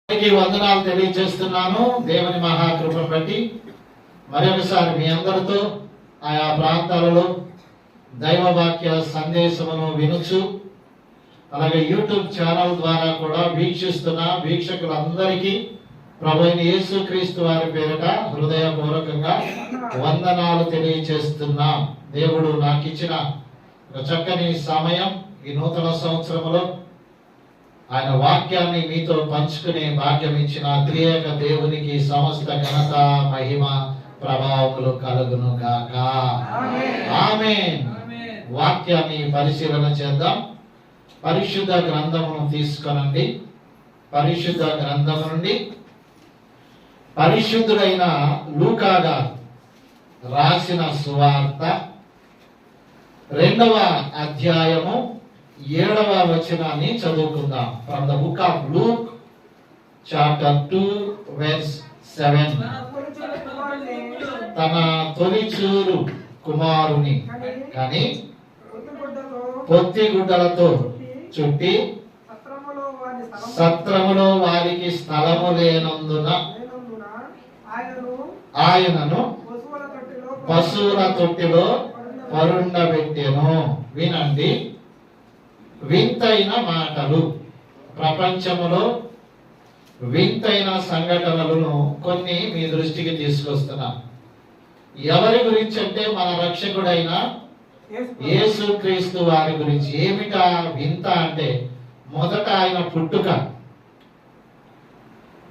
వందనాలు తెలియజేస్తున్నాను. దేవుని మహాకృప బట్టి మరొకసారి మీ అందరితో ఆయా ప్రాంతాలలో దైవవాక్య సందేశమును వినుచు, అలాగే యూట్యూబ్ ఛానల్ ద్వారా కూడా వీక్షిస్తున్న వీక్షకులందరికీ ప్రభువైన యేసుక్రీస్తు వారి పేరిట హృదయపూర్వకంగా వందనాలు తెలియజేస్తున్నాం. దేవుడు నాకు ఇచ్చిన చక్కని సమయం ఈ నూతన సంవత్సరంలో ఆయన వాక్యాన్ని మీతో పంచుకునే భాగ్యం ఇచ్చిన త్రియేక దేవునికి సమస్త ఘనత మహిమ ప్రభావములు కలుగును గాక. ఆమేన్. వాక్యాన్ని పరిశీలన చేద్దాం. పరిశుద్ధ గ్రంథమును తీసుకొనండి. పరిశుద్ధ గ్రంథము నుండి పరిశుద్ధుడైన లూకా గారు రాసిన సువార్త 2వ అధ్యాయము 7వ వచనాన్ని చదువుకుందాం. From the book of Luke chapter 2 verse 7. తన తొలిచూరు కుమారుని కానీ పొత్తిగుడ్డలతో చుట్టి సత్రములో వారికి స్థలము లేనందున ఆయనను పశువుల తొట్టిలో పరుండబెట్టెను. వినండి, వింతైన మాటలు. ప్రపంచములో వింతైన సంఘటనలను కొన్ని మీ దృష్టికి తీసుకొస్తున్నా. ఎవరి గురించి అంటే మన రక్షకుడైన యేసుక్రీస్తు వారి గురించి. ఏమిటా వింత అంటే మొదట ఆయన పుట్టుక.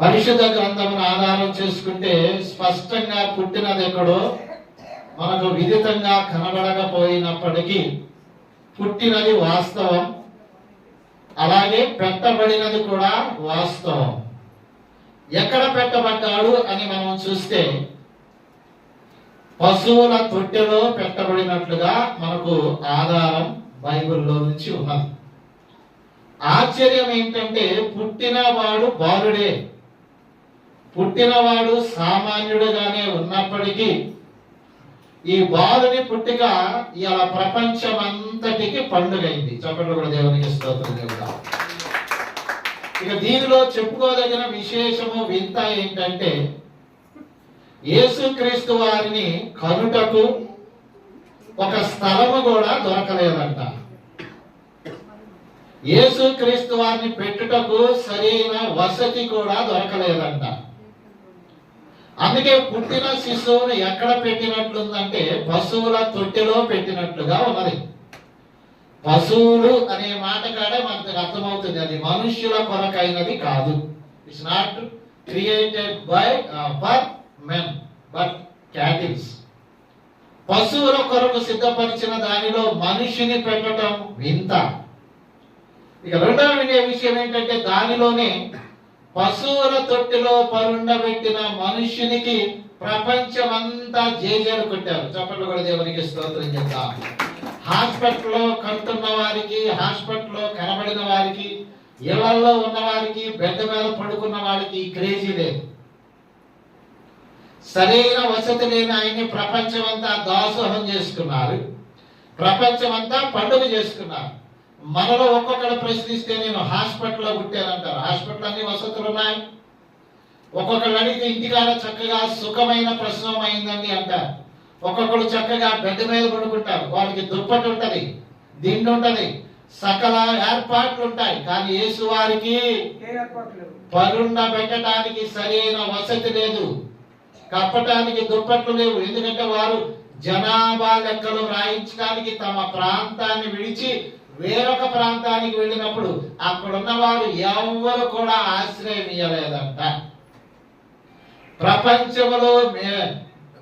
పరిశుద్ధ గ్రంథమును ఆధారం చేసుకుంటే స్పష్టంగా పుట్టినది ఎక్కడో మనకు విదితంగా కనబడకపోయినప్పటికీ పుట్టినది వాస్తవం, అలాగే పెట్టబడినది కూడా వాస్తవం. ఎక్కడ పెట్టబడ్డాడు అని మనం చూస్తే పశువుల తొట్టెలో పెట్టబడినట్లుగా మనకు ఆధారం బైబిల్లో నుంచి ఉన్నది. ఆశ్చర్యం ఏంటంటే పుట్టినవాడు బాలుడే, పుట్టినవాడు సామాన్యుడుగానే ఉన్నప్పటికీ ఈ బాలుని పుట్టిక ఇలా ప్రపంచమంతటికి పండుగైంది. చెప్పండి కూడా దేవునికి స్తోత్రం చెబుతాం. ఇక దీనిలో చెప్పుకోదగిన విశేషము వింత ఏంటంటే యేసుక్రీస్తు వారిని కనుటకు ఒక స్థలము కూడా దొరకలేదంట. యేసుక్రీస్తు వారిని పెట్టుటకు సరైన వసతి కూడా దొరకలేదంట. అందుకే పుట్టిన శిశువును ఎక్కడ పెట్టినట్లుందంటే పశువుల తొట్టెలో పెట్టినట్లుగా ఉన్నది. పశువులు అనే మాట కాడే మనకు అర్థమవుతుంది, అది మనుష్యుల కొరకైనది కాదు. It's not created by for men but cattles. పశువుల కొరకు సిద్ధపరిచిన దానిలో మనిషిని పెట్టడం వింత. ఇక రెండవ విషయం ఏంటంటే దానిలోనే పశువుల తొట్టిలో పరుండబెట్టిన మనుష్యునికి ప్రపంచమంతా జేజేలు కొట్టారు. చప్పట్లు కూడా దేవునికి స్తోత్రం చేద్దాం. హాస్పిటల్లో కంటున్న వారికి, హాస్పిటల్లో కనబడిన వారికి, ఇళ్లలో ఉన్న వారికి, బెడ్ మీద పడుకున్న వారికి క్రేజీ లేదు. సరైన వసతి లేని ఆయన్ని ప్రపంచమంతా దాసోహం చేసుకున్నారు, ప్రపంచమంతా పండుగ చేసుకున్నారు. మనలో ఒక్కొక్కరు ప్రశ్నిస్తే నేను హాస్పిటల్లో పుట్టానంటారు. హాస్పిటల్ అన్ని వసతులు ఉన్నాయి. ఒక్కొక్కరు అడిగితే ఇంటికాడ చక్కగా సుఖమైన ప్రసవం అయిందండి అంటారు. ఒక్కొక్కరు చక్కగా బెడ్ మీద పడుకుంటారు, వాళ్ళకి దుప్పటి ఉంటది, దిండు ఉంటది, సకల ఏర్పాట్లు ఉంటాయి. కానీ యేసు వారికి పరుండ పెట్టడానికి సరైన వసతి లేదు, కప్పటానికి దుప్పట్లు లేవు. ఎందుకంటే వారు జనాభా లెక్కలు రాయించడానికి తమ ప్రాంతాన్ని విడిచి వేరొక ప్రాంతానికి వెళ్ళినప్పుడు అక్కడున్న వారు ఎవరు కూడా ఆశ్రయం ఇవ్వలేదంట. ప్రపంచంలో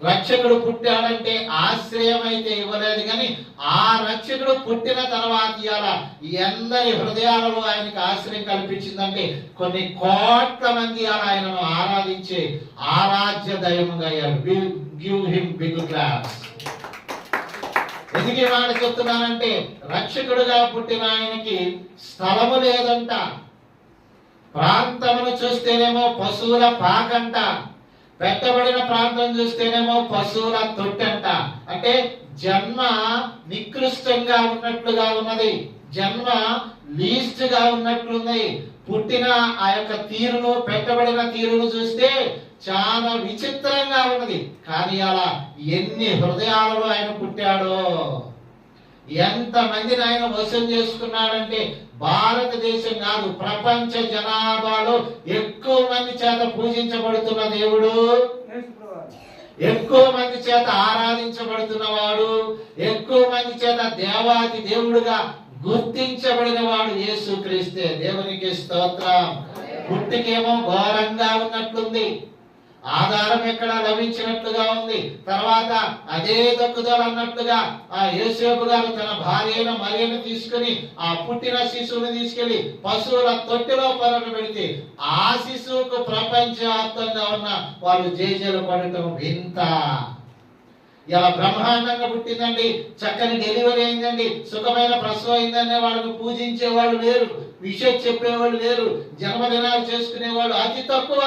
రక్షకుడు పుట్టాడంటే ఆశ్రయం అయితే ఇవ్వలేదు, కానీ ఆ రక్షకుడు పుట్టిన తర్వాత ఎందరి హృదయాలలో ఆయనకు ఆశ్రయం కల్పించిందంటే కొన్ని కోట్ల మంది ఆయనను ఆరాధించే ఆరాధ్య దైవంగా అయ్యారు. Give him big claps. ఎందుకు ఈ మాట చెప్తున్నానంటే రక్షకుడుగా పుట్టిన ఆయనకి స్థలము లేదంట. ప్రాంతమును చూస్తేనేమో పశువుల పాకంట, పెట్టబడిన ప్రాంతం చూస్తేనేమో పశువుల తొట్టంట. అంటే జన్మ నికృష్టంగా ఉన్నట్లుగా ఉన్నది, జన్మ లీస్ట్ గా ఉన్నట్లుంది. పుట్టిన ఆ యొక్క తీరును, పెట్టబడిన తీరును చూస్తే చాలా విచిత్రంగా ఉన్నది. కానీ అలా ఎన్ని హృదయాలలో ఆయన పుట్టాడో, ఎంత మందిని ఆయన వశం చేసుకున్నాడంటే భారతదేశం కాదు, ప్రపంచ జనాభాలో ఎక్కువ మంది చేత పూజించబడుతున్న దేవుడు, ఎక్కువ మంది చేత ఆరాధించబడుతున్నవాడు, ఎక్కువ మంది చేత దేవాది దేవుడుగా గుర్తించబడిన వాడు యేసుక్రీస్తే. దేవునికి స్తోత్రం. పుట్టికేమో ఘోరంగా ఉన్నట్లుంది, ఆధారం ఎక్కడ లభించినట్లుగా ఉంది. తర్వాత అదే దక్కుదల అన్నట్లుగా ఆ యోసేపు గారు తన భార్య అయిన మరియను తీసుకుని ఆ పుట్టిన శిశువుని తీసుకెళ్లి పశువుల తొట్టిలో పెడితే ఆ శిశువుకు ప్రపంచవ్యాప్తంగా ఉన్న వాళ్ళు జేజేలు పడటం వింత. ఇలా బ్రహ్మాండంగా పుట్టిందండి, చక్కని డెలివరీ అయిందండి, సుఖమైన ప్రసవం అయిందనే వాళ్ళని పూజించే వాళ్ళు లేరు, విషయం చెప్పేవాళ్ళు లేరు, జన్మదినాలు చేసుకునేవాళ్ళు అతి తక్కువ.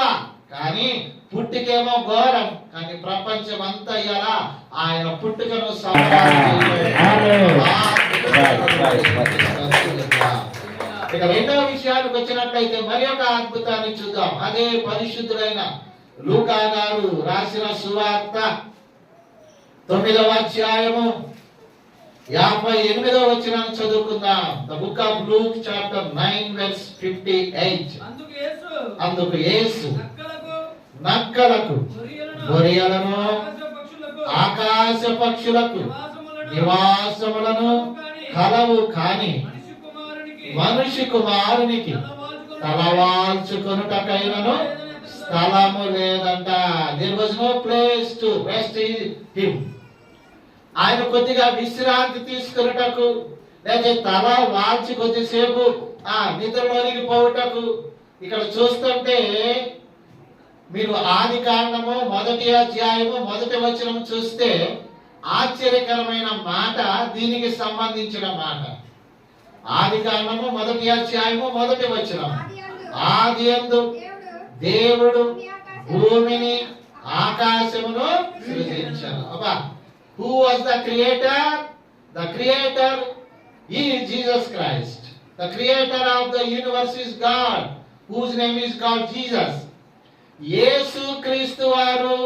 కానీ పుట్టుకేమో ఘోరం. కానీ ప్రపంచం అంతా ఇలా ఆయన పుట్టుకను ఇక రెండవ విషయానికి వచ్చినట్లయితే మరి ఒక అద్భుతాన్ని చూద్దాం. అదే పరిశుద్ధులైన లూకా గారు రాసిన సువార్త 9వ అధ్యాయము 58వ వచనాన్ని చదువుకుందాం. The book of Luke chapter 9 verse 58. అందుకు యేసు నక్కలకు, గొరియలను, ఆకాశ పక్షులకు నివాసములను కలవు కాని మనిషి కుమారునికి తలవాల్చుకొనుటకైనను స్థలము లేదంట. There was no place to rest him. ఆయన కొద్దిగా విశ్రాంతి తీసుకున్నటకు, లేదా తల వాల్చి కొద్దిసేపు ఆ నిద్రలోనికి పోవుటకు. ఇక్కడ చూస్తుంటే మీరు ఆది కాండము 1వ అధ్యాయము 1వ వచనం చూస్తే ఆశ్చర్యకరమైన మాట దీనికి సంబంధించిన మాట. ఆది కాండము 1వ అధ్యాయము 1వ వచనం, ఆదియందు దేవుడు భూమిని ఆకాశమును సృజించెను. అబ్బా, who was the creator? The creator is Jesus Christ. The creator of the universe is God, whose name is called Jesus. యేసు క్రీస్తు వారు.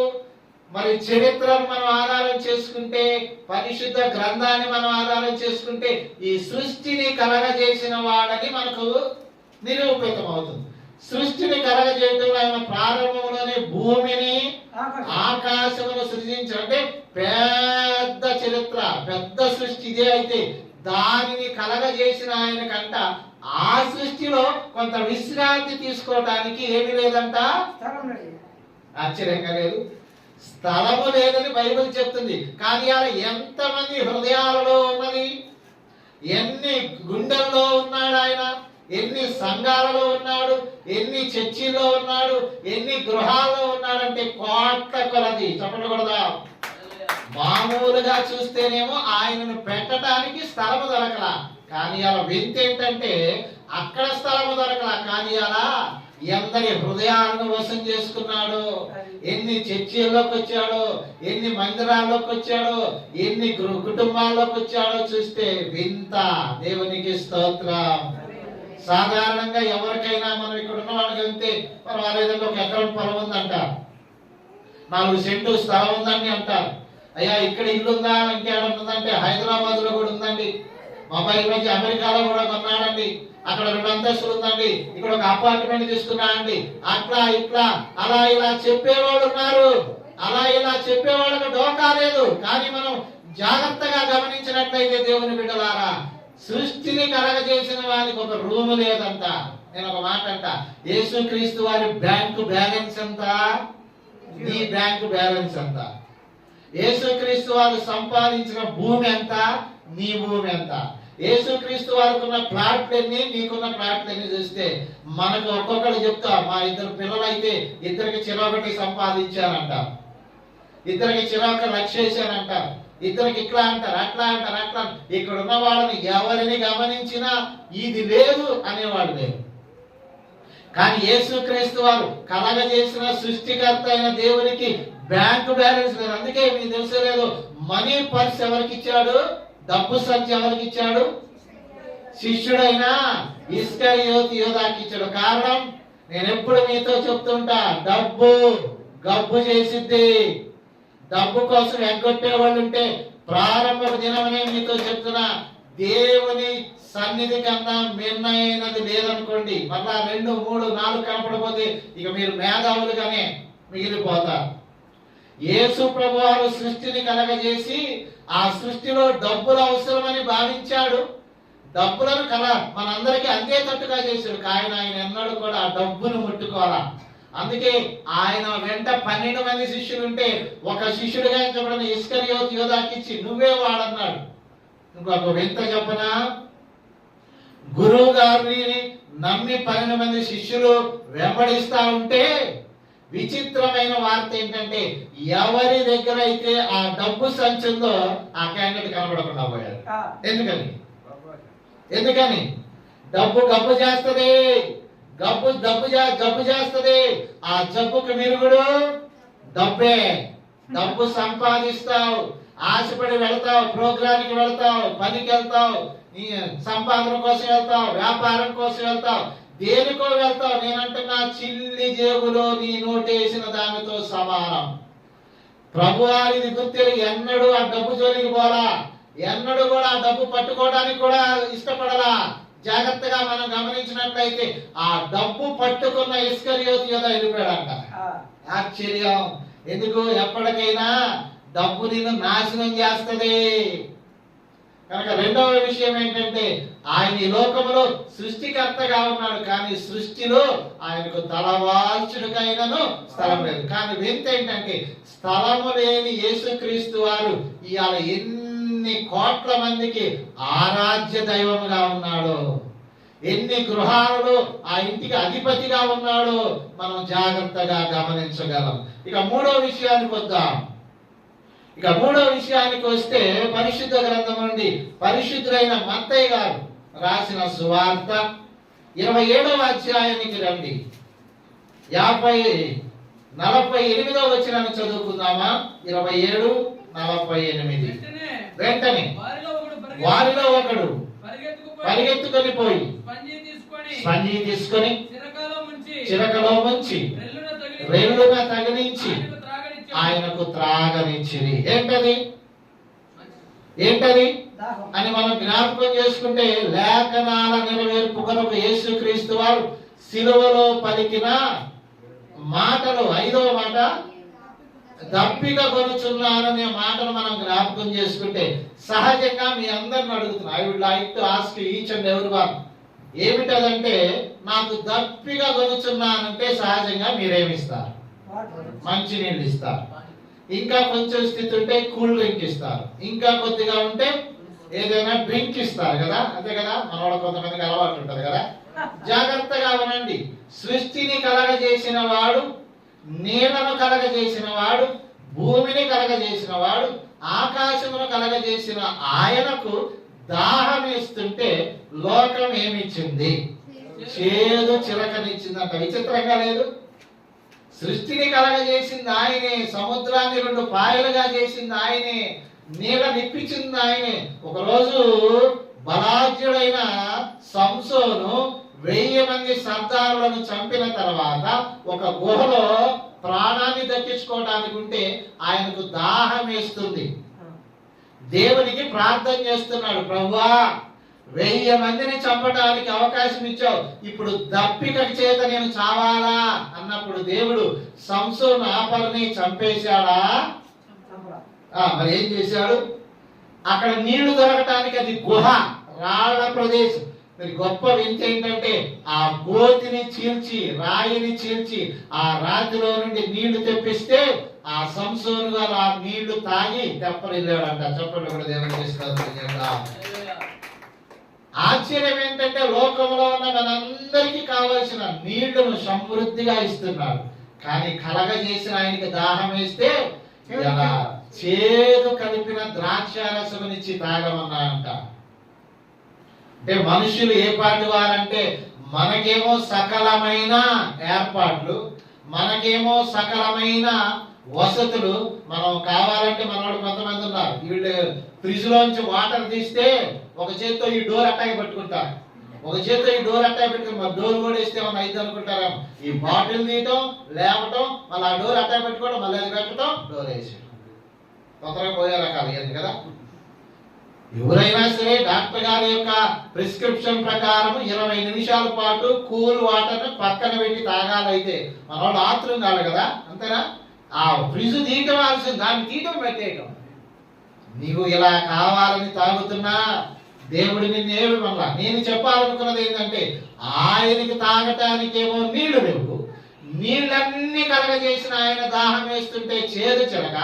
మరి చరిత్రను మనం ఆధారం చేసుకుంటే, పరిశుద్ధ గ్రంథాన్ని మనం ఆధారం చేసుకుంటే ఈ సృష్టిని కలగజేసిన వాడని మనకు నిరూపితం అవుతుంది. సృష్టిని కలగజేయటం ఆయన ప్రారంభంలోనే భూమిని ఆకాశమును సృజించాలంటే పెద్ద చరిత్ర, పెద్ద సృష్టి ఇదే. అయితే దానిని కలగజేసిన ఆయన కంట ఆ సృష్టిలో కొంత విశ్రాంతి తీసుకోవటానికి ఏమి లేదంట, ఆశ్చర్యంగా లేదు, స్థలము లేదని బైబిల్ చెప్తుంది. కానీ అలా ఎంతమంది హృదయాలలో ఉన్నది, ఎన్ని గుండెల్లో ఉన్నాడు ఆయన, ఎన్ని సంఘాలలో ఉన్నాడు, ఎన్ని చర్చిల్లో ఉన్నాడు, ఎన్ని గృహాల్లో ఉన్నాడంటే కోట్ల కొలది. చెప్పకూడదా? మామూలుగా చూస్తేనేమో ఆయనను పెట్టడానికి స్థలము దొరకలా. కానీ అలా వింత ఏంటంటే అక్కడ స్థలము దొరకలా, కానీ అలా ఎందరి హృదయాలను వశం చేసుకున్నాడు. ఎన్ని చర్చిల్లోకి వచ్చాడో, ఎన్ని మందిరాల్లోకి వచ్చాడో, ఎన్ని కుటుంబాల్లోకి వచ్చాడో చూస్తే వింత. దేవునికి స్తోత్రం. సాధారణంగా ఎవరికైనా మనం ఇక్కడ ఉన్న వాళ్ళకి వెళ్తే పర్వాలేదంటే ఒక ఎకరం పొలం ఉందంటారు, 4 సెంటు స్థలం ఉందని అంటారు. అయ్యా ఇక్కడ ఇల్లు ఉందా, ఇంకేమంటుందంటే హైదరాబాద్ లో కూడా ఉందండి, మా అబ్బాయి నుంచి అమెరికాలో కూడా కొన్నాడండి, అక్కడ 2 అంతస్తులు ఉందండి, ఇక్కడ ఒక అపార్ట్మెంట్ తీసుకున్నాడండి, అట్లా ఇట్లా అలా ఇలా చెప్పేవాళ్ళు ఉన్నారు. అలా ఇలా చెప్పేవాళ్ళకి డోకా లేదు. కానీ మనం జాగ్రత్తగా గమనించినట్లయితే దేవుని బిడ్డలారా, సృష్టిని కలగజేసిన వారికి ఒక రూము లేదంట. నేను ఒక మాట అంట, యేసుక్రీస్తు వారి బ్యాంకు బ్యాలెన్స్ ఎంత, నీ బ్యాంకు బ్యాలెన్స్ ఎంత? యేసుక్రీస్తు వారు సంపాదించిన భూమి ఎంత, నీ భూమి ఎంత? యేసుక్రీస్తు వారికి ఉన్న ప్లాట్లన్నీ, నీకున్న ప్లాట్లన్నీ చూస్తే మనకు ఒక్కొక్కరు చెప్తా, మా 2 పిల్లలైతే 2కి చిరొకటి సంపాదించారంట, 2కి చిరొక లక్ష వేశారంట, 2కి ఇట్లా అంటారు, అట్లా అంటారు, అట్లా. ఇక్కడ ఉన్న వాళ్ళని ఎవరిని గమనించినా ఇది లేదు అనేవాడు లేదు. కానీ యేసుక్రీస్తు వారు కలగజేసిన సృష్టికర్త అయిన దేవునికి బ్యాంకు బ్యాలెన్స్ లేదు. అందుకే మీకు తెలుసలేదు, మనీ పర్స్ ఎవరికి ఇచ్చాడు, డబ్బు సంచి ఎవరికి ఇచ్చాడు? శిష్యుడైన ఇస్కరియోతు యూదాకి ఇచ్చాడు. కారణం నేను ఎప్పుడు మీతో చెప్తుంటా, డబ్బు గబ్బు చేసిద్ది. డబ్బు కోసం ఎగ్గొట్టే వాళ్ళు ఉంటే ప్రారంభ దినమనే మీతో చెప్తున్నా, దేవుని సన్నిధి కన్నా మిన్నైనది లేదనుకోండి. మళ్ళా 2, 3, 4 కనపడపోతే ఇక మీరు మేధావులుగానే మిగిలిపోతారు. యేసు ప్రభువారు సృష్టిని కలగజేసి ఆ సృష్టిలో డబ్బులు అవసరమని భావించాడు. డబ్బులను మనందరికీ అందేటట్టుగా చేశాడు. ఆయన ఎన్నడూ కూడా ఆ డబ్బును ముట్టుకోవాలా. అందుకే ఆయన వెంట 12 మంది శిష్యులు ఉంటే ఒక శిష్యుడిగా చెప్పడం ఇస్కరియోతు యూదాకి ఇచ్చి నువ్వే వాడన్నాడు. ఇంకొక వింత చెప్పనా, గురువు గారిని నమ్మి 12 మంది శిష్యులు వెంబడిస్తా ఉంటే విచిత్రమైన వార్త ఏంటంటే ఎవరి దగ్గర అయితే ఆ డబ్బు సంచుందో ఆ క్యాండిడేట్ కనబడకుండా పోయాడు. ఎందుకని డబ్బు గబ్బు చేస్తుంది, జబ్బు చేస్తుంది. ఆ జబ్బుకి విరుగుడు డబ్బే. డబ్బు సంపాదిస్తావు, ఆశపడి వెళ్తావు, ప్రోగ్రాంకి వెళ్తావు, పనికి వెళ్తావు, సంపాదన కోసం వెళ్తావు, వ్యాపారం కోసం వెళ్తావు, దేనికో వెళ్తావు. నేనంటున్నా చిల్లి జేబులో నీ నోటేసిన దానితో సమానం. ప్రభువారిది గుర్తెరి ఎన్నడూ ఆ డబ్బు జోలికి పోలా, ఎన్నడూ కూడా ఆ డబ్బు పట్టుకోవడానికి కూడా ఇష్టపడలా. జాగ్రత్తగా మనం గమనించినట్లయితే ఆ డబ్బు పట్టుకున్న ఇస్కరియోతు యూదా వెళ్ళిపోయాడంట. ఆశ్చర్యం. ఎందుకు? ఎప్పటికైనా డబ్బు నిన్ను నాశనం చేస్తుంది. కనుక రెండవ విషయం ఏంటంటే ఆయన ఈ లోకంలో సృష్టికర్తగా ఉన్నాడు, కానీ సృష్టిలో ఆయనకు తలవాల్చుడికైనను స్థలం లేదు. కానీ వింత ఏంటంటే స్థలము లేని యేసుక్రీస్తు వారు ఇవాళ ఎన్ని కోట్ల మందికి ఆరాధ్య దైవముగా ఉన్నాడు, ఎన్ని గృహాలలో ఆ ఇంటికి అధిపతిగా ఉన్నాడు మనం జాగ్రత్తగా గమనించగలం. ఇక మూడో విషయానికి వస్తే పరిశుద్ధ గ్రంథం నుండి పరిశుద్ధులైన మత్తయి గారు రాసిన సువార్త 27వ అధ్యాయానికి రండి. 48వ వచనాన్ని చదువుకుందామా? 27:48. వెంటనే వారిలో ఒకడు పరిగెత్తుకొని పోయి స్పంజి తీసుకొని చిరకలో ముంచి రెల్లున తగిలించి ఆయనకు త్రాగనిచ్చిరి. ఏంటది అని మనం జ్ఞాపకం చేసుకుంటే లేఖనాల నెరవేర్పు కొరకు యేసుక్రీస్తు వారు సిలువలో పలికిన మాటలు 5వ మాట దప్పిక కొనుచున్నారనే మాటను మనం జ్ఞాపకం చేసుకుంటే సహజంగా మీ అందరిని అడుగుతున్నా, I would like to ask each and every one, ఏమిటదంటే నాకు దప్పిక కొనుచున్నానంటే సహజంగా మీరేమిస్తారు? మంచి నీళ్ళు ఇస్తారు. ఇంకా కొంచెం స్థితి ఉంటే కూల్ డ్రింక్ ఇస్తారు. ఇంకా కొద్దిగా ఉంటే ఏదైనా డ్రింక్ ఇస్తారు కదా, అంతే కదా. మనవాళ్ళ కొంతమందికి అలవాటు ఉంటుంది కదా. జాగ్రత్తగా వినండి. సృష్టిని కలగజేసిన వాడు, నీళ్లను కలగజేసిన వాడు, భూమిని కలగజేసిన వాడు, ఆకాశమును కలగజేసిన ఆయనకు దాహం ఇస్తుంటే లోకం ఏమిచ్చింది? చేదు చిలకనిచ్చిందంట. విచిత్రంగా లేదు? సృష్టిని కలగజేసింది ఆయనే, సముద్రాన్ని 2 పాయలుగా చేసింది ఆయనే, నీళ్ళ నిప్పించింది ఆయనే. ఒకరోజు బలాఢ్యుడైన సంసోను 1000 మంది సర్దారులను చంపిన తర్వాత ఒక గుహలో ప్రాణాన్ని దక్కించుకోవడానికి ఉంటే ఆయనకు దాహం వేస్తుంది. దేవునికి ప్రార్థన చేస్తున్నాడు, ప్రభువా 1000 మందిని చంపడానికి అవకాశం ఇచ్చావు, ఇప్పుడు దప్పిక చేత నేను చావాలా అన్నప్పుడు దేవుడు సంసోను ఆపరిని చంపేశాడా? మరి ఏం చేశాడు? అక్కడ నీళ్లు దొరకటానికి అది గుహ, రాళ్ల ప్రదేశం. మరి గొప్ప వింత ఏంటంటే ఆ గోతిని చీల్చి, రాయిని చీల్చి ఆ రాతిలో నుండి నీళ్లు తెప్పిస్తే ఆ సంసోను గారు ఆ నీళ్లు తాగి తెప్పరిల్లాడంట. చెప్పండి కూడా దేవుని చేస్తారు. ఆశ్చర్యం ఏంటంటే లోకంలో ఉన్న మనందరికీ కావలసిన నీళ్లను సమృద్ధిగా ఇస్తున్నాడు, కానీ కలగజేసిన ఆయనకి దాహం వేస్తే ఇలా చేదు కలిపిన ద్రాక్షారసమునిచ్చి తాగమన్నా అంట. అంటే మనుషులు ఏ పాటి వారంటే మనకేమో సకలమైన ఏర్పాట్లు, మనకేమో సకలమైన వసతులు. మనం కావాలంటే మనవాడు కొంతమంది ఉన్నారు, వీళ్ళు ఫ్రిడ్జ్ లోంచి వాటర్ తీస్తే ఒక చేత్తో ఈ డోర్ అట్టాగి పట్టుకుంటారు, ఒక చేత ఈ డోర్ అట్టా పెట్టుకుని మరి డోర్ కూడా వేస్తే ఏమన్నా అయితే అనుకుంటారేమో. ఈ బాటిల్ తీయటం, లేవటం, మళ్ళీ ఆ డోర్ అట్టా పెట్టుకోవడం, మళ్ళీ అది పెట్టడం, డోర్ వేసేయడం, కొత్తగా పోయే రకాలు ఇవన్నీ కదా. ఎవరైనా సరే డాక్టర్ గారి యొక్క ప్రిస్క్రిప్షన్ ప్రకారం 20 నిమిషాల పాటు కూల్ వాటర్ పక్కన పెట్టి తాగాలైతే మనోడు ఆత్రం కాదు కదా, అంతేనా? ఆ ఫ్రిడ్జ్ తీయటం ఆల్సింది, దాన్ని తీయటం పెట్టేయటం. నీవు ఇలా కావాలని తాగుతున్నా దేవుడు నిన్నేమి మళ్ళా. నేను చెప్పాలనుకున్నది ఏంటంటే ఆయనకి తాగటానికేమో నీళ్లు లేవు, నీళ్ళన్నీ కలగజేసిన ఆయన దాహం వేస్తుంటే చేదు చెలక.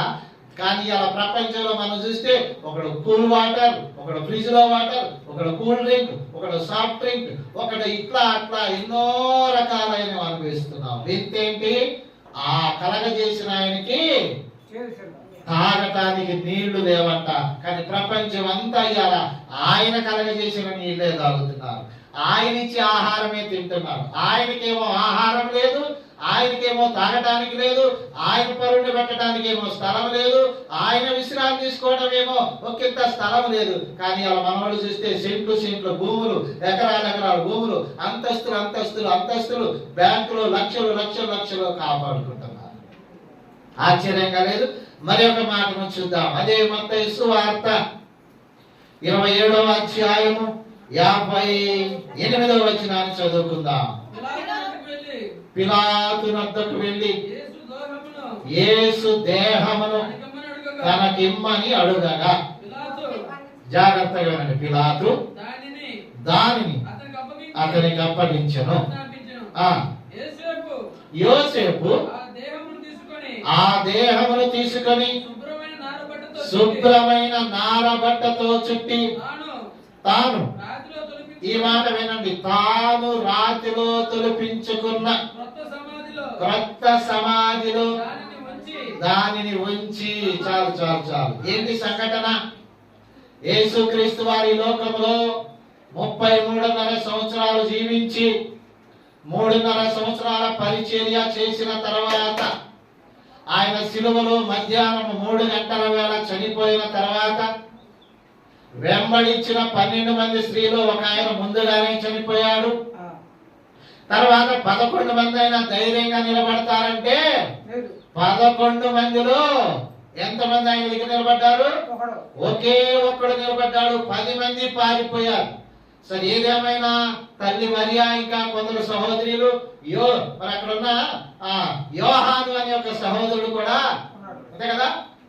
కానీ అలా ప్రపంచంలో మనం చూస్తే ఒకడు కూల్ వాటర్, ఒకడు ఫ్రిడ్జ్ లో వాటర్, ఒకడు కూల్ డ్రింక్, ఒకడు సాఫ్ట్ డ్రింక్, ఒకడు ఇట్లా అట్లా ఎన్నో రకాలైన అనుభవిస్తున్నాం. వింతేంటి? ఆ కలగజేసిన ఆయనకి తాగటానికి నీళ్లు లేవంట. కానీ ప్రపంచం అంతా ఇవాళ ఆయన కలగజేసిన నీళ్లే తాగుతున్నారు, ఆయన ఇచ్చే ఆహారమే తింటున్నారు. ఆయనకేమో ఆహారం లేదు, ఆయనకేమో తాగటానికి లేదు, ఆయన పరుండి పెట్టడానికి ఏమో స్థలం లేదు, ఆయన విశ్రాంతి తీసుకోవడం ఏమో ఒకంత స్థలం లేదు. కానీ అలా మనవాళ్ళు చూస్తే సెంట్లు భూములు, ఎకరాల భూములు, అంతస్తులు, బ్యాంకులు లక్షలు కాపాడుకుంటున్నారు. ఆశ్చర్యంగా లేదు? మరి ఒక మాటను చూద్దాం. అదే మత్తయి సువార్త 27వ అధ్యాయము 58వ వచనాన్ని చదువుకుందాం. పిలాతు వద్దకు వెళ్ళి యేసు దేహమును తనకిమ్మని అడుగగా, జాగ్రత్తగా వినండి, పిలాతు దానిని అతనికి అప్పగించెను. యోసేపు ఆ దేహమును తీసుకొని శుభ్రమైన నారబట్టతో చుట్టి తాను, ఈ మాట వినండి, తాను రాతిలో తొలిపించుకున్న క్రొత్త సమాధిలో దానిని ఉంచి. చాలు. ఏంటి సంఘటన? యేసుక్రీస్తు వారి లోకంలో 33.5 సంవత్సరాలు జీవించి 3.5 సంవత్సరాల పరిచర్య చేసిన తర్వాత ఆయన శిలువలో మధ్యాహ్నం 3 గంటల వేళ చనిపోయిన తర్వాత వెంబడించిన 12 మంది స్త్రీలు ఒక ఆయన ముందుగానే చనిపోయాడు. తర్వాత 11 మంది అయినా ధైర్యంగా నిలబడతారంటే 11 మందిలో ఎంతమంది ఆయన దగ్గర నిలబడ్డారు? ఒకే ఒక్కడు నిలబడ్డాడు. 10 మంది పారిపోయారు. సరే, ఏదేమైనా తల్లి మరియా ఇంకా కొందరు సహోదరులు, మరి అక్కడ ఉన్న యోహాను అనే ఒక సహోదరుడు కూడా అంతే కదా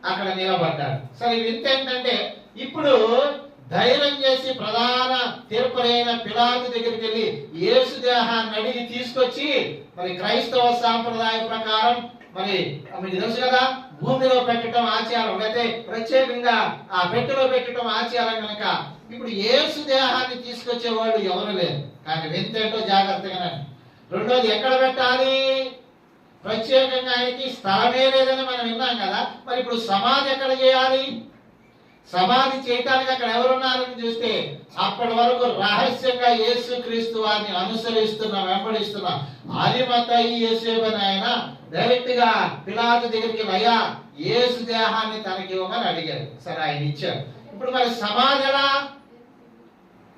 అక్కడ నిలబడ్డాడు. సరే, వింత ఏంటంటే ఇప్పుడు ధైర్యం చేసి ప్రధాన తీర్పులైన పిలాతు దగ్గరికి వెళ్ళి యేసు దేహాన్ని అడిగి తీసుకొచ్చి, మరి క్రైస్తవ సాంప్రదాయ ప్రకారం మరి మీకు తెలుసు కదా, భూమిలో పెట్టడం ఆచారం, అయితే ప్రత్యేకంగా ఆ పెట్టెలో పెట్టడం ఆచారం కనుక ఇప్పుడు యేసు దేహాన్ని తీసుకొచ్చేవాళ్ళు ఎవరు లేరు. కానీ వింతేంటో జాగ్రత్తగా. రెండోది, ఎక్కడ పెట్టాలి? ప్రత్యేకంగా ఆయనకి స్థలమే లేదని మనం విన్నాం కదా. మరి ఇప్పుడు సమాధి ఎక్కడ చేయాలి? సమాధి చేయటానికి అక్కడ ఎవరున్నారని చూస్తే అప్పటి వరకు రహస్యంగా యేసుక్రీస్తు వారిని వెంబడిస్తున్న అరిమతయి యోసేపు అని ఆయన డైరెక్ట్ గా పిలాతు దగ్గరికి అయ్యా యేసు దేహాన్ని తనకి ఇవ్వమని అడిగారు. సరే, ఆయన ఇచ్చారు. ఇప్పుడు మరి సమాధి ఎలా?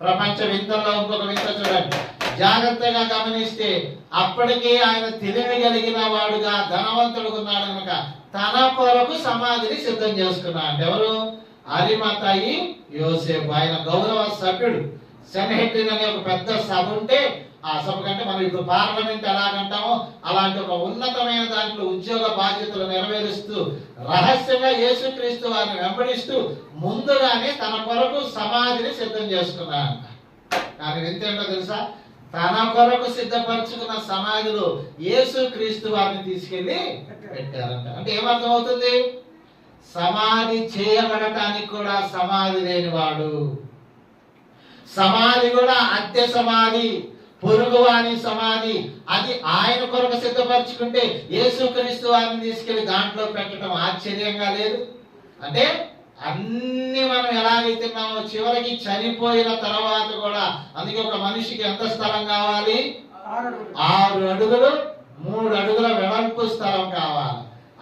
ప్రపంచ వింతల్లో ఇంకొక వింత చూడండి, జాగ్రత్తగా గమనిస్తే అప్పటికే ఆయన తెలివి కలిగిన వాడుగా ధనవంతుడుగా ఉన్నాడు కనుక తన కొరకు సమాధిని సిద్ధం చేసుకున్నాడు. ఎవరు? అరిమతయి యోసేపు. ఆయన గౌరవ సభ్యుడు. సెనెహెడ్రిన్ అనే ఒక పెద్ద సభ ఉంటే ఆ సభ కంటే మనం ఇప్పుడు పార్లమెంట్ ఎలాగంటామో అలాంటి ఒక ఉన్నతమైన దాంట్లో ఉద్యోగ బాధ్యతలు నెరవేరుస్తూ రహస్యంగా యేసుక్రీస్తు వారిని వెంబడిస్తూ ముందుగానే తన కొరకు సమాధిని సిద్ధం చేసుకున్నాడు. కానీ వింతేంటో తెలుసా? తన కొరకు సిద్ధపరచుకున్న సమాధిలో యేసుక్రీస్తు వారిని తీసుకెళ్లి పెట్టారంట. అంటే ఏమర్థం అవుతుంది? సమాధి చేయబడటానికి కూడా సమాధి లేనివాడు, సమాధి కూడా అద్దె సమాధి, పొరుగువాని సమాధి, అది ఆయన కొరకు సిద్ధపరచుకుంటే యేసుక్రీస్తు వారిని తీసుకెళ్లి దాంట్లో పెట్టడం ఆశ్చర్యంగా లేదు? అంటే అన్ని మనం ఎలాగైతున్నామో చివరికి చనిపోయిన తర్వాత కూడా, అందుకే ఒక మనిషికి ఎంత స్థలం కావాలి? 6 అడుగులు 3 అడుగుల వెడల్పు స్థలం కావాలి.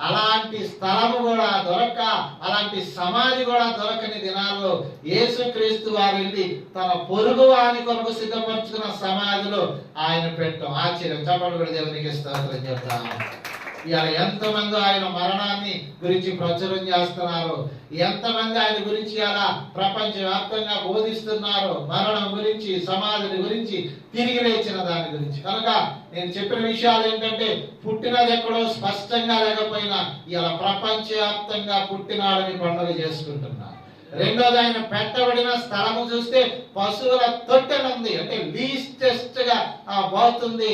అలాంటి స్థలము కూడా దొరక్క, అలాంటి సమాధి కూడా దొరకని దినాల్లో యేసుక్రీస్తు వారు వెళ్ళి తన పొరుగు వాని కొరకు సిద్ధపరచుకున్న సమాధిలో ఆయన పెట్టడం ఆశ్చర్యం. చప్పట్లు కూడా దేవునికి స్తోత్రం చెప్తాం. ఇవాళ ఎంతమంది ఆయన మరణాన్ని గురించి ప్రచురం చేస్తున్నారు, ఎంతమంది ఆయన గురించి అలా ప్రపంచ వ్యాప్తంగా బోధిస్తున్నారు, మరణం గురించి, సమాధిని గురించి, తిరిగి లేచిన దాని గురించి. కనుక నేను చెప్పిన విషయాలు ఏంటంటే, పుట్టినది ఎక్కడో స్పష్టంగా లేకపోయినా ఇలా ప్రపంచ వ్యాప్తంగా పుట్టినాడని పండుగ చేసుకుంటున్నారు. రెండోది, ఆయన పెట్టబడిన స్థలము చూస్తే పశువుల తొట్టెనుంది, అంటే లీస్టెస్ట్ గా పోతుంది,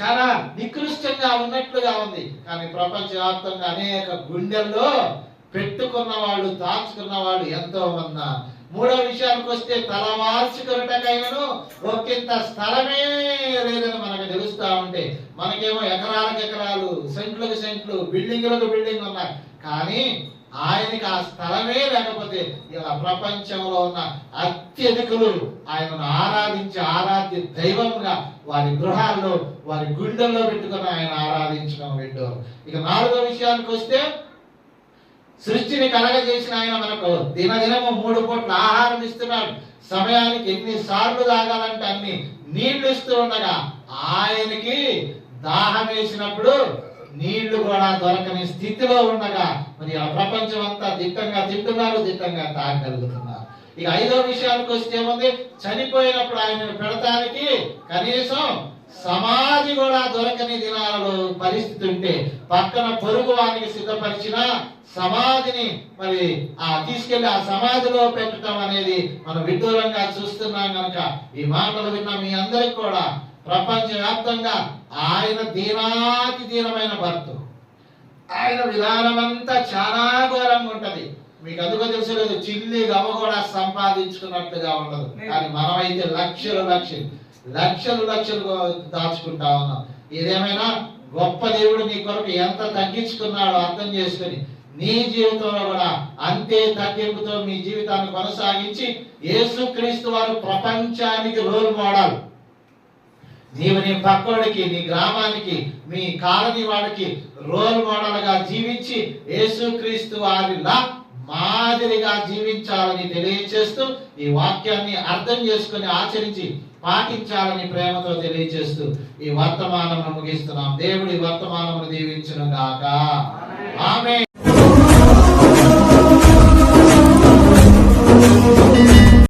చాలా నికృష్టంగా ఉన్నట్లుగా ఉంది. కానీ ప్రపంచ వ్యాప్తంగా అనేక గుండెల్లో పెట్టుకున్న వాళ్ళు, దాచుకున్న వాళ్ళు ఎంతో మంది. మూడో విషయానికి వస్తే, తలవాల్చుకున్నటకైనను ఒకంత స్థలమే లేదని మనకు తెలుస్తా ఉంటే, మనకేమో ఎకరాలకు ఎకరాలు, సెంట్లకు సెంట్లు, బిల్డింగులకు బిల్డింగ్ ఉన్నాయి. కానీ ఆయనకి ఆ స్థలమే లేకపోతే ఇలా ప్రపంచంలో ఉన్న అత్యధికులు ఆయనను ఆరాధించి ఆరాధ్య దైవంగా వారి గృహాల్లో, వారి గుండెల్లో పెట్టుకుని ఆయన ఆరాధించడం వింటారు. ఇక నాలుగో విషయానికి వస్తే, సృష్టిని కలగజేసిన ఆయన మనకు దినదినము 3 పూట్ల ఆహారం ఇస్తున్నాడు. సమయానికి ఎన్నిసార్లు తాగాలంటే అన్ని నీళ్లు ఇస్తూ ఉండగా, ఆయనకి దాహం వేసినప్పుడు నీళ్లు కూడా దొరకని స్థితిలో ఉండగా మరి ఆ ప్రపంచం అంతా దిట్టంగా తింటున్నారు, దిట్టంగా తాగలుగుతున్నారు. ఇక ఐదో విషయానికి వస్తే ఏముంది, చనిపోయినప్పుడు ఆయనను పెడతానికి కనీసం సమాధి కూడా దొరకని దినాలలో పరిస్థితి ఉంటే, పక్కన పొరుగు వానికి సిద్ధపరిచిన సమాధిని మరి తీసుకెళ్లి ఆ సమాధిలో పెట్టడం అనేది మనం విడ్డూరంగా చూస్తున్నాం. కనుక ఈ మాటలు విన్న మీ అందరికి కూడా ప్రపంచ వ్యాప్తంగా ఆయన దీనాతి దీనమైన భర్త, ఆయన విధానం అంతా చాలా ఘోరంగా ఉంటది. మీకు అందుకో తెలుసలేదు, చిల్లి గవ కూడా సంపాదించుకున్నట్టుగా ఉండదు. కానీ మనమైతే లక్షలు లక్షలు లక్షలు లక్షలు దాచుకుంటా ఉన్నాం. ఏదేమైనా గొప్ప దేవుడు నీ కొరకు ఎంత తగ్గించుకున్నాడో అర్థం చేసుకుని నీ జీవితంలో కూడా అంతే తగ్గింపుతో మీ జీవితాన్ని కొనసాగించి, యేసుక్రీస్తు వారు ప్రపంచానికి రోల్ మోడల్. నీవు నీ పక్కోడికి, నీ గ్రామానికి, మీ కాలనీ వాడికి రోల్ మోడల్ గా జీవించి యేసుక్రీస్తు వారిలా మాదిరిగా జీవించాలని తెలియచేస్తూ, ఈ వాక్యాన్ని అర్థం చేసుకుని ఆచరించి పాటించాలని ప్రేమతో తెలియచేస్తూ ఈ వర్తమానం ముగిస్తున్నాం. దేవుడి వర్తమానమును దీవించును గాక. ఆమేన్.